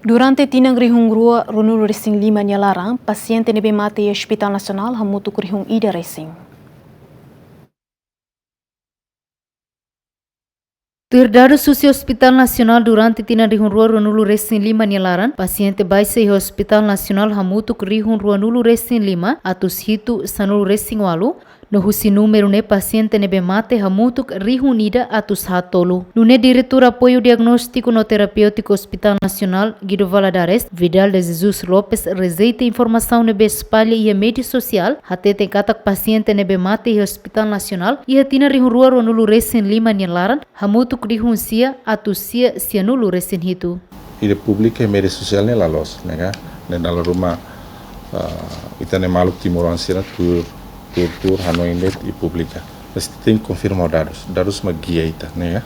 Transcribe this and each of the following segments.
Durante tinang rihung rua runul racing 5 Nyalarang, paciente nebe mate e Hospital Nasional hamutu rihung ida racing. Dados susi Hospital Nasional durante tinang rihung rua runulu racing 5 Nyalarang, paciente baisa e Hospital Nasional hamutu rihung rua nulu racing 5 atus hitu sanulu racing walu. No husi número ne paciente nebe mate hamutuk rihung nida atus hatolu. Nune diretor apoio diagnóstico no terapêutico Hospital Nacional Guido Valadares, Vidal de Jesus Lopes rezeita informação nebe espalha e a mídia social, até tem katak paciente nebe mate e Hospital Nacional e hatina rihung rua ronulu resen 5 Nyalarang hamutuk rihung sia atus sia nulu resen hitu. E publica e mídia social ne lalos, nega, ne dalam rumah kita ne maluk timuran sirat tur Hanoi Net e publica. Mas tem que confirmar dados uma guia ita, né?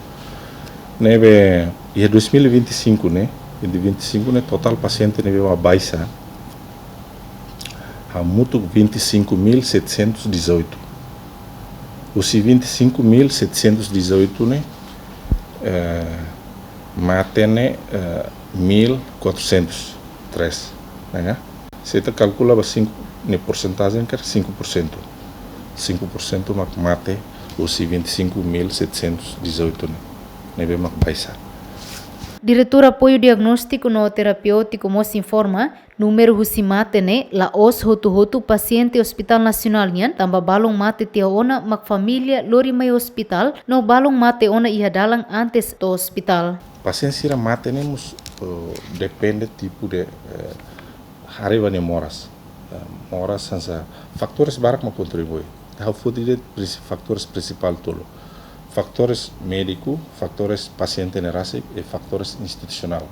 Neve e 2025, né? Em 2025 né total paciente neve uma baixa. Há muito 25.718. Os 25.718 né mate né 1.403, né? Você tá calcula para 5 ne porcentagem que é 5%. 5% mate os 25.718 nebe mak baisa. Diretor apoio diagnóstico no terapêutico mos informa número husi mate ne la os hotu paciente Hospital Nacional nian tamba balong mate tia ona mak família lori mai hospital no balong mate ona iha dalang antes to hospital. Paciente sira mate ne mus depende tipo de hariva ne moras. Moras sansa fatores barak ma contribui. Há fatores principais tolo. Fatores médico, fatores paciente nerase e fatores institucional,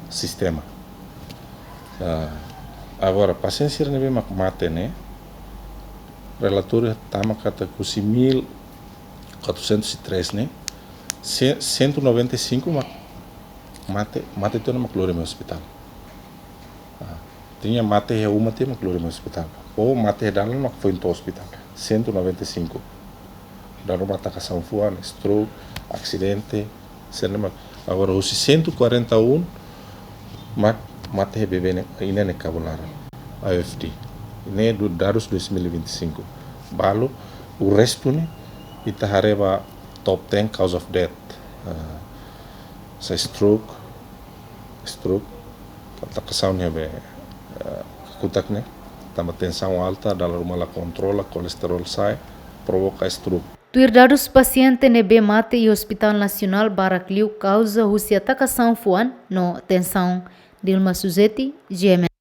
sistema. Agora, paciente nebe mak mate ne, relatório tama kata kusi 1.403 ne, 195 mate tu na maklore no hospital. Tinha mate é uma tem maklore no hospital. Ou mate dalam mak foi no hospital. 195. Dalam atacação fuan, stroke, acidente, cinema. Agora os 141 mate bebê ainda ne cabularam. AFD. Ne do dados 2025. Balo o resto ne ita hareba top 10 cause of death. Sa stroke, atacação ne be kutak ne. Tama tensão alta, dalam rumah la controla, colesterol sai, provoca stroke. Dados paciente nebe mate e Hospital Nacional Baracliu causa husi atacação fuan no tensão. Dilma Suzeti, GMN.